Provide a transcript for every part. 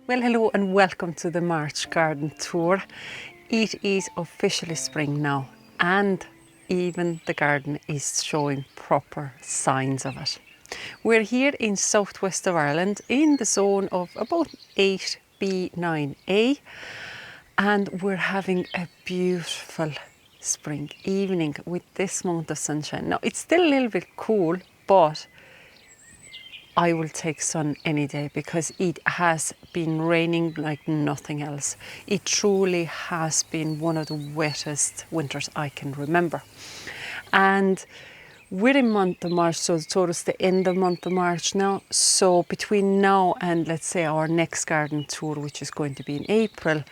Well, hello and welcome to the March garden tour. It is officially spring now and even the garden is showing proper signs of it. We're here in southwest of Ireland in the zone of about 8B9A, and we're having a beautiful spring evening with this amount of sunshine. Now it's still a little bit cool, but I will take sun any day because it has been raining like nothing else. It truly has been one of the wettest winters I can remember. And we're in month of March, so towards the end of month of March now. So between now and let's say our next garden tour, which is going to be in April,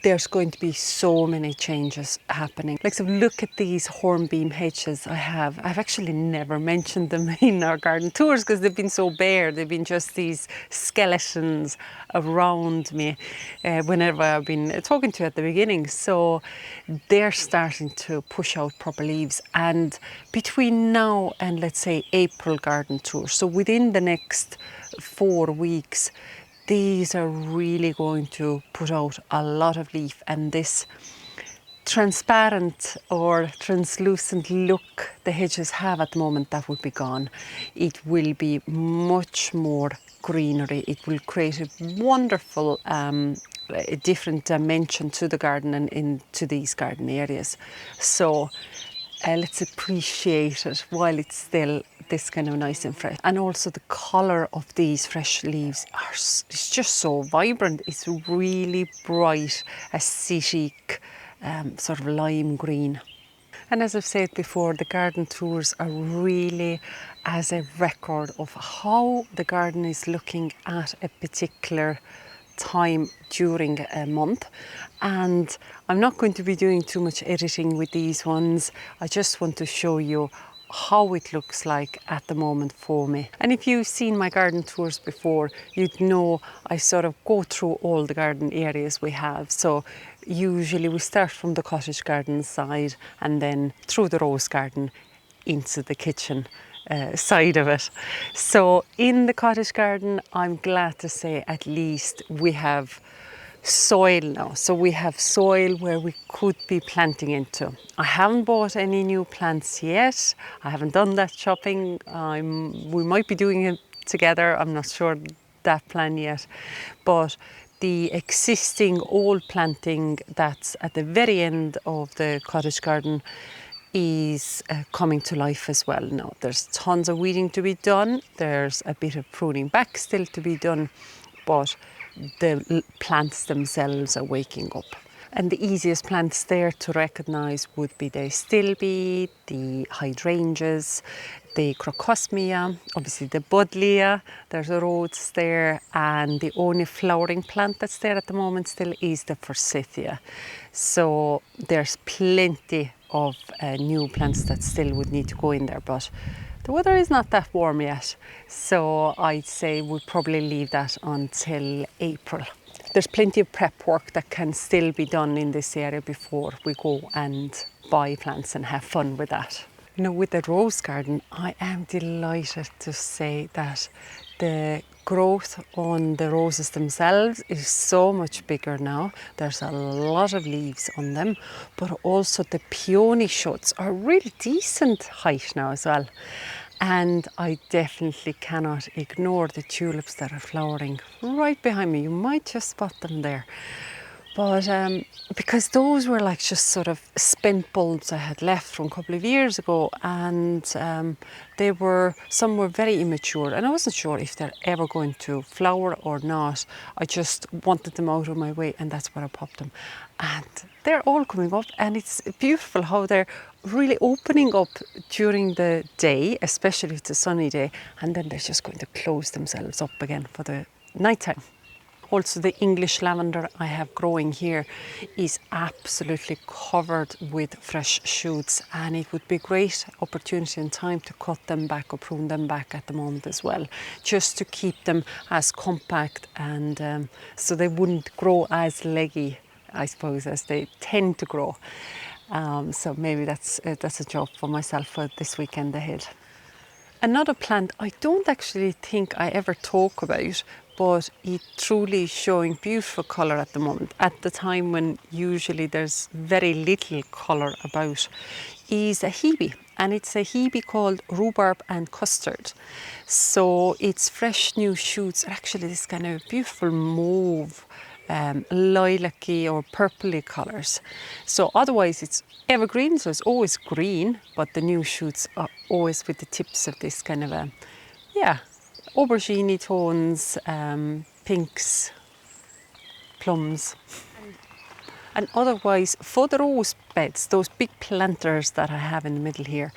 there's going to be so many changes happening. Like, so look at these hornbeam hedges I've actually never mentioned them in our garden tours because they've been so bare. They've been just these skeletons around me whenever I've been talking to you at the beginning. So they're starting to push out proper leaves. And between now and let's say April garden tour, so within the next 4 weeks, these are really going to put out a lot of leaf, and this transparent or translucent look the hedges have at the moment, that will be gone. It will be much more greenery. It will create a wonderful a different dimension to the garden and into these garden areas. So let's appreciate it while it's still this kind of nice and fresh. And also the colour of these fresh leaves it's just so vibrant. It's really bright, acidic, sort of lime green. And as I've said before, the garden tours are really as a record of how the garden is looking at a particular time during a month. And I'm not going to be doing too much editing with these ones. I just want to show you how it looks like at the moment for me. And if you've seen my garden tours before, you'd know I sort of go through all the garden areas we have. So usually we start from the cottage garden side and then through the rose garden into the kitchen side of it. So in the cottage garden, I'm glad to say at least we have soil now. So we have soil where we could be planting into. I haven't bought any new plants yet. I haven't done that shopping. We might be doing it together. I'm not sure that plan yet. But the existing old planting that's at the very end of the cottage garden is coming to life as well now. There's tons of weeding to be done. There's a bit of pruning back still to be done, but the plants themselves are waking up. And the easiest plants there to recognise would be the stillbea, the hydrangeas, the crocosmia, obviously the buddleia, there's a rhodes there, and the only flowering plant that's there at the moment still is the forsythia. So there's plenty of new plants that still would need to go in there, but the weather is not that warm yet, so I'd say we'll probably leave that until April. There's plenty of prep work that can still be done in this area before we go and buy plants and have fun with that. You know, with the rose garden, I am delighted to say that the growth on the roses themselves is so much bigger now. There's a lot of leaves on them, but also the peony shoots are really decent height now as well. And I definitely cannot ignore the tulips that are flowering right behind me. You might just spot them there. But because those were like just sort of spent bulbs I had left from a couple of years ago, and some were very immature, and I wasn't sure if they're ever going to flower or not. I just wanted them out of my way, and that's where I popped them. And they're all coming up, and it's beautiful how they're really opening up during the day, especially if it's a sunny day, and then they're just going to close themselves up again for the nighttime. Also, the English lavender I have growing here is absolutely covered with fresh shoots, and it would be a great opportunity and time to cut them back or prune them back at the moment as well, just to keep them as compact and so they wouldn't grow as leggy, I suppose, as they tend to grow. So maybe that's a job for myself for this weekend ahead. Another plant I don't actually think I ever talk about, but it truly is showing beautiful colour at the moment, at the time when usually there's very little colour about, is a hebe. And it's a hebe called Rhubarb and Custard. So it's fresh new shoots, actually this kind of beautiful mauve, lilac-y or purpley colours. So otherwise it's evergreen, so it's always green, but the new shoots are always with the tips of this kind of aubergine tones, pinks, plums. And otherwise, for the rose beds, those big planters that I have in the middle here,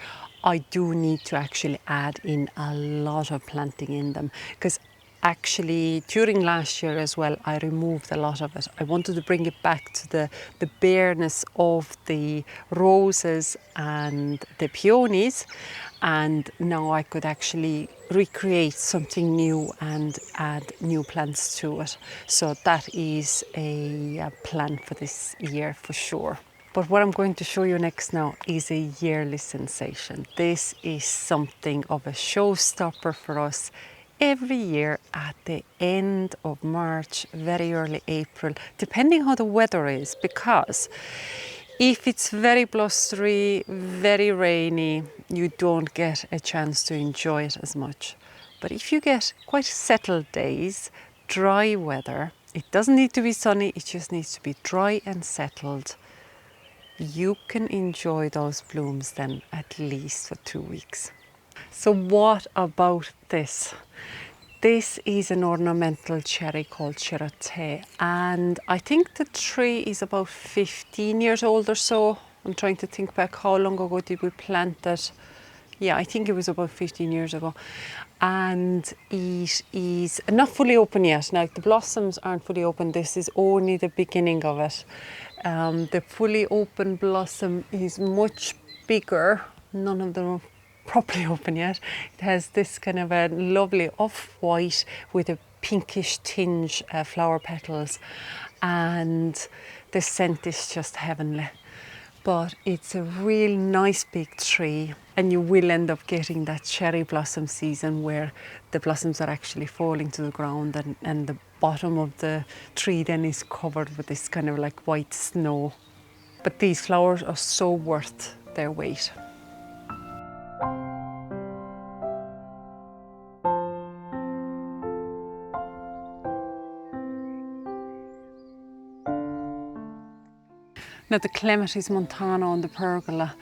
I do need to actually add in a lot of planting in them, because actually during last year as well, I removed a lot of it. I wanted to bring it back to the bareness of the roses and the peonies, and now I could actually recreate something new and add new plants to it. So that is a plan for this year for sure. But what I'm going to show you next now is a yearly sensation. This is something of a showstopper for us every year at the end of March, very early April, depending how the weather is, because if it's very blustery, very rainy, you don't get a chance to enjoy it as much. But if you get quite settled days, dry weather, it doesn't need to be sunny, it just needs to be dry and settled, you can enjoy those blooms then at least for 2 weeks. So what about this? This is an ornamental cherry called Chirotée, and I think the tree is about 15 years old or so. I'm trying to think back, how long ago did we plant it? Yeah, I think it was about 15 years ago. And it is not fully open yet. Now, the blossoms aren't fully open. This is only the beginning of it. The fully open blossom is much bigger. None of them are properly open yet. It has this kind of a lovely off-white with a pinkish tinge flower petals, and the scent is just heavenly. But it's a real nice big tree, and you will end up getting that cherry blossom season where the blossoms are actually falling to the ground, and the bottom of the tree then is covered with this kind of like white snow. But these flowers are so worth their weight. Now the clematis montano and the pergola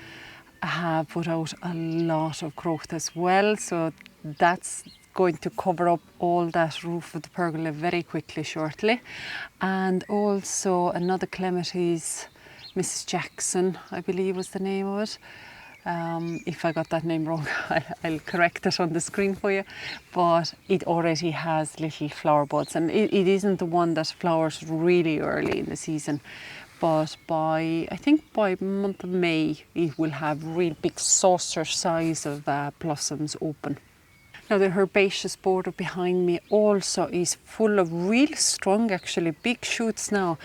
have put out a lot of growth as well, so that's going to cover up all that roof of the pergola very quickly shortly. And also another clematis, Mrs. Jackson, I believe was the name of it. If I got that name wrong, I'll correct it on the screen for you. But it already has little flower buds, and it isn't the one that flowers really early in the season. But I think by month of May, it will have real big saucer size of blossoms open. Now the herbaceous border behind me also is full of real strong, actually big shoots now.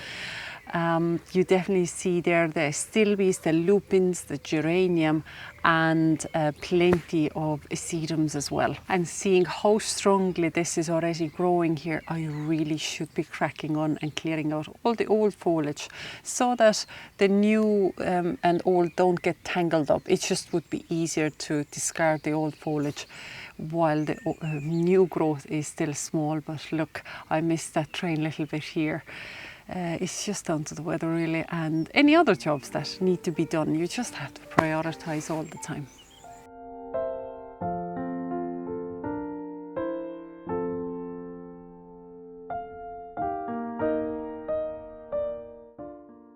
You definitely see there the stilbes, the lupins, the geranium, and plenty of sedums as well. And seeing how strongly this is already growing here, I really should be cracking on and clearing out all the old foliage so that the new and old don't get tangled up. It just would be easier to discard the old foliage while the new growth is still small. But look, I missed that train a little bit here. It's just down to the weather really, and any other jobs that need to be done. You just have to prioritise all the time.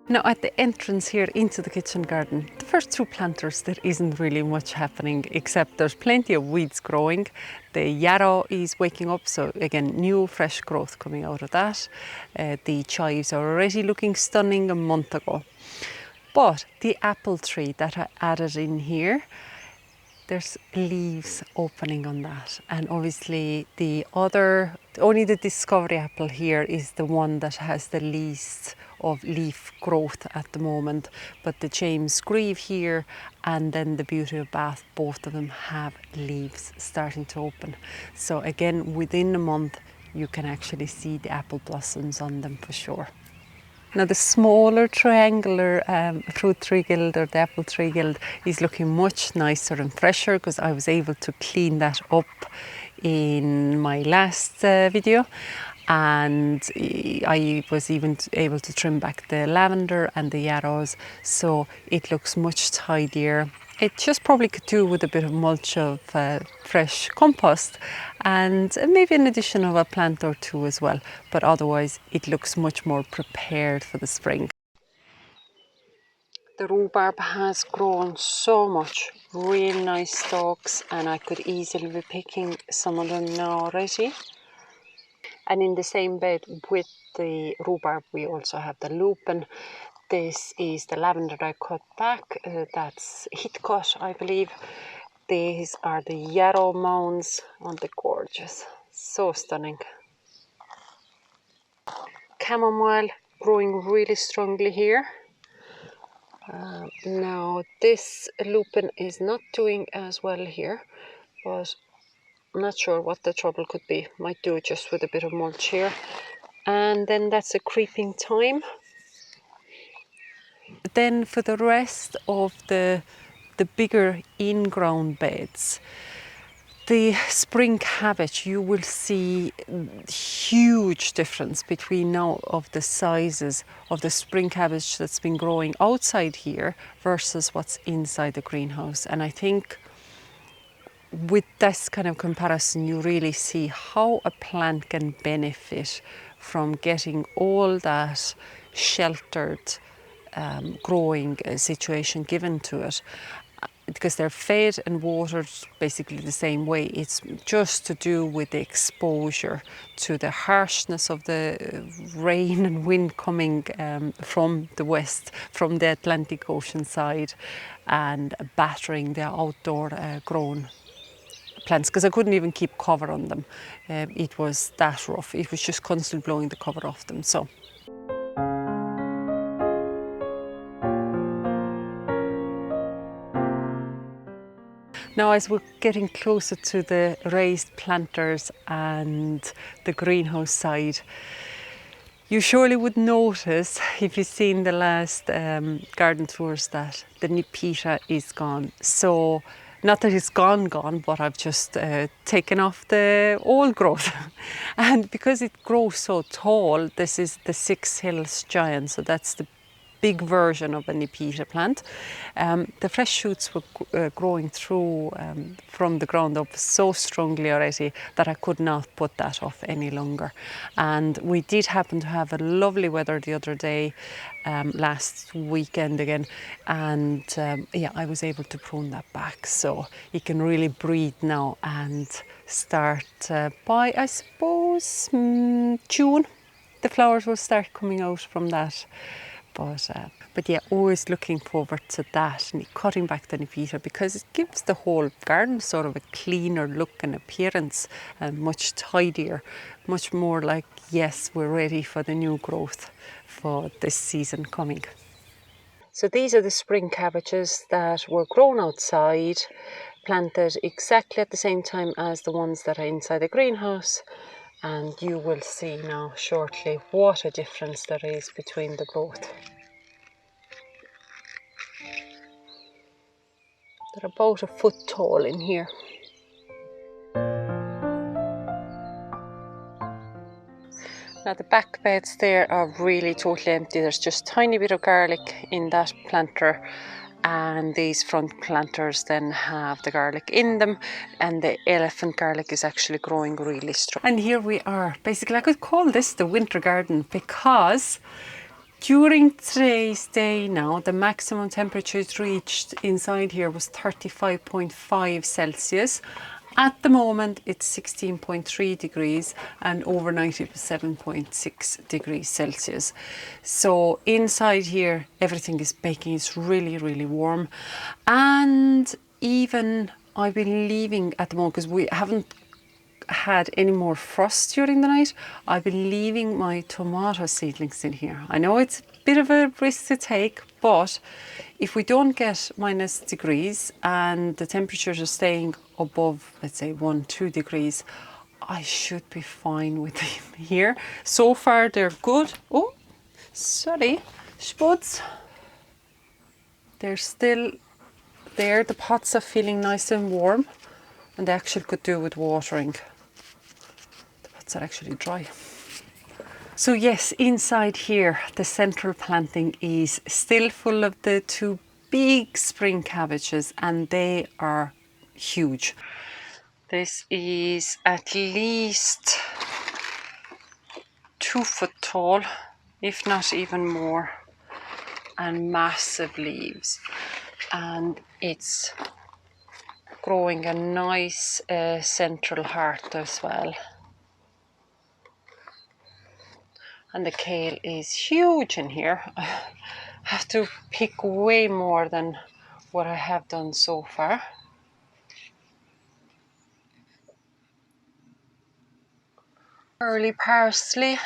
Now at the entrance here into the kitchen garden, the first 2 planters, there isn't really much happening except there's plenty of weeds growing. The yarrow is waking up, so again, new fresh growth coming out of that. The chives are already looking stunning a month ago. But the apple tree that I added in here, there's leaves opening on that, and obviously only the Discovery apple here is the one that has the least of leaf growth at the moment, but the James Grieve here and then the Beauty of Bath, both of them have leaves starting to open. So again, within a month you can actually see the apple blossoms on them for sure. Now the smaller triangular fruit treacle, or the apple treacle, is looking much nicer and fresher because I was able to clean that up in my last video, and I was even able to trim back the lavender and the yarrows, so it looks much tidier. It just probably could do with a bit of mulch of fresh compost and maybe an addition of a plant or two as well, but otherwise it looks much more prepared for the spring. The rhubarb has grown so much, really nice stalks, and I could easily be picking some of them now already. And in the same bed with the rhubarb we also have the lupin. This is the lavender I cut back, that's heat cut I believe. These are the yarrow mounds, aren't they gorgeous? So stunning. Chamomile growing really strongly here. Now this lupin is not doing as well here, but I'm not sure what the trouble could be. Might do it just with a bit of mulch here. And then that's a creeping thyme. Then for the rest of the bigger in-ground beds, the spring cabbage, you will see huge difference between now of the sizes of the spring cabbage that's been growing outside here versus what's inside the greenhouse. And I think with this kind of comparison, you really see how a plant can benefit from getting all that sheltered growing situation given to it, because they're fed and watered basically the same way. It's just to do with the exposure to the harshness of the rain and wind coming from the west, from the Atlantic Ocean side, and battering the outdoor grown plants, because I couldn't even keep cover on them. It was that rough. It was just constantly blowing the cover off them. So now, as we're getting closer to the raised planters and the greenhouse side, you surely would notice, if you've seen the last garden tours, that the Nepeta is gone. So, not that it's gone, but I've just taken off the old growth. And because it grows so tall, this is the Six Hills Giant, so that's the big version of a Nepeta plant. The fresh shoots were growing through from the ground up so strongly already that I could not put that off any longer. And we did happen to have a lovely weather the other day, last weekend again, and yeah, I was able to prune that back, so it can really breathe now and start by, I suppose, June. The flowers will start coming out from that. But yeah, always looking forward to that and cutting back the Nepeta, because it gives the whole garden sort of a cleaner look and appearance, and much tidier, much more like, yes, we're ready for the new growth for this season coming. So these are the spring cabbages that were grown outside, planted exactly at the same time as the ones that are inside the greenhouse. And you will see now shortly what a difference there is between the growth. They're about a foot tall in here. Now the back beds there are really totally empty. There's just a tiny bit of garlic in that planter, and these front planters then have the garlic in them, and the elephant garlic is actually growing really strong. And here we are. Basically, I could call this the winter garden, because during today's day now, the maximum temperatures reached inside here was 35.5 Celsius. At the moment, it's 16.3 degrees, and overnight it was 7.6 degrees Celsius. So inside here, everything is baking. It's really, really warm. And even I've been leaving at the moment, because we haven't had any more frost during the night, I've been leaving my tomato seedlings in here. I know it's a bit of a risk to take, but if we don't get minus degrees and the temperatures are staying above, let's say 1-2 degrees, I should be fine with them here. So far they're good. Oh, sorry, spuds. They're still there. The pots are feeling nice and warm, and they actually could do with watering. The pots are actually dry. So yes, inside here, the central planting is still full of the two big spring cabbages, and they are huge. This is at least 2 foot tall, if not even more, and massive leaves. And it's growing a nice central heart as well. And the kale is huge in here. I have to pick way more than what I have done so far. Early parsley,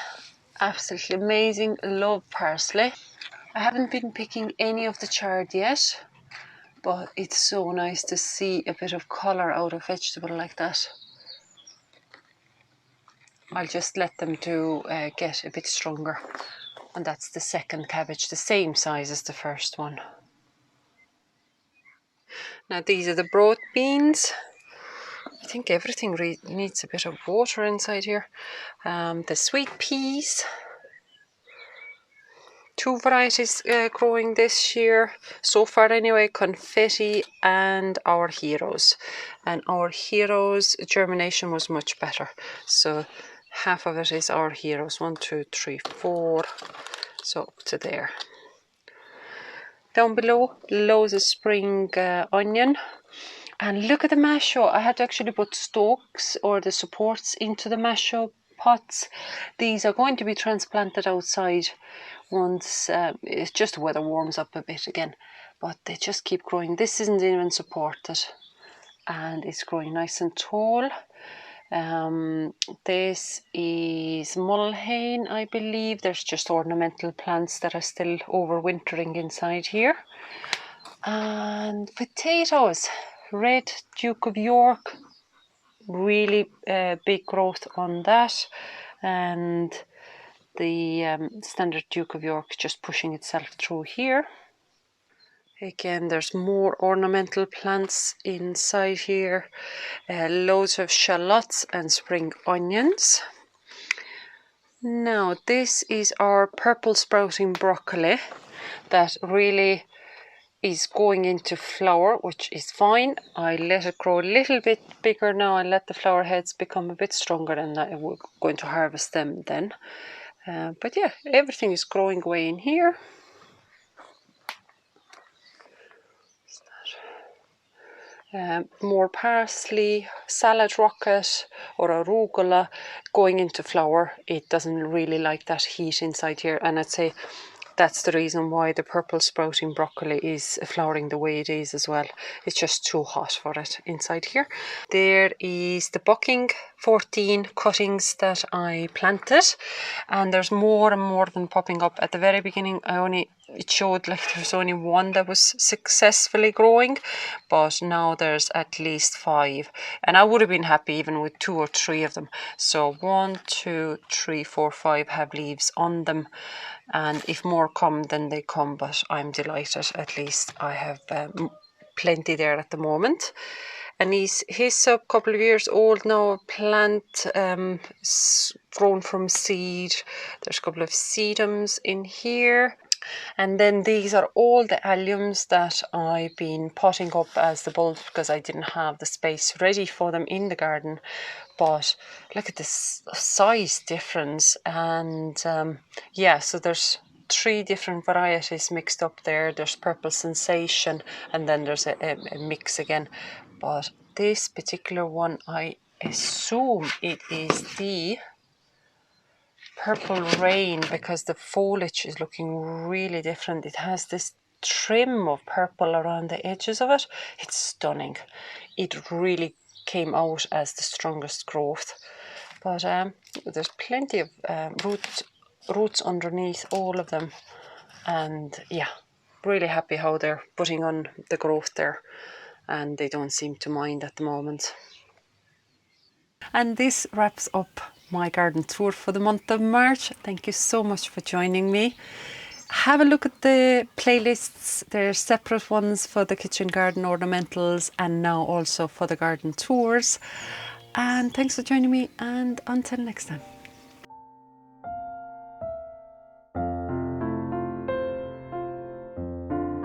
absolutely amazing. Love parsley. I haven't been picking any of the chard yet, but it's so nice to see a bit of colour out of vegetable like that. I'll just let them to get a bit stronger. And that's the second cabbage, the same size as the first one. Now these are the broad beans. I think everything needs a bit of water inside here. The sweet peas. 2 varieties growing this year so far anyway, confetti and our heroes. And our heroes germination was much better, so half of it is our heroes. 1, 2, 3, 4, so up to there. Down below, loads of spring onion. And look at the masho. I had to actually put stalks or the supports into the masho pots. These are going to be transplanted outside once it's just the weather warms up a bit again. But they just keep growing. This isn't even supported, and it's growing nice and tall. This is mullein, I believe. There's just ornamental plants that are still overwintering inside here. And potatoes, red Duke of York, really big growth on that. And the standard Duke of York just pushing itself through here. Again, there's more ornamental plants inside here. Loads of shallots and spring onions. Now, this is our purple sprouting broccoli that really is going into flower, which is fine. I let it grow a little bit bigger now. I let the flower heads become a bit stronger, and we're going to harvest them then. But yeah, everything is growing away in here. More parsley, salad rocket or arugula going into flower. It doesn't really like that heat inside here, and I'd say that's the reason why the purple sprouting broccoli is flowering the way it is as well. It's just too hot for it inside here. There is the bucking 14 cuttings that I planted, and there's more and more of them popping up. At the very beginning it showed like there's only one that was successfully growing, but now there's at least 5, and I would have been happy even with 2 or 3 of them. So 1, 2, 3, 4, 5 have leaves on them, and if more come then they come, but I'm delighted. At least I have plenty there at the moment. And he's a couple of years old now, a plant grown from seed. There's a couple of sedums in here. And then these are all the alliums that I've been potting up as the bulbs because I didn't have the space ready for them in the garden. But look at this size difference. And yeah, so there's 3 different varieties mixed up there. There's Purple Sensation, and then there's a mix again. But this particular one, I assume it is the Purple Rain because the foliage is looking really different. It has this trim of purple around the edges of it. It's stunning. It really came out as the strongest growth. But there's plenty of roots underneath all of them. And yeah, really happy how they're putting on the growth there. And they don't seem to mind at the moment. And this wraps up my garden tour for the month of March. Thank you so much for joining me. Have a look at the playlists. There are separate ones for the kitchen garden ornamentals and now also for the garden tours. And thanks for joining me, and until next time.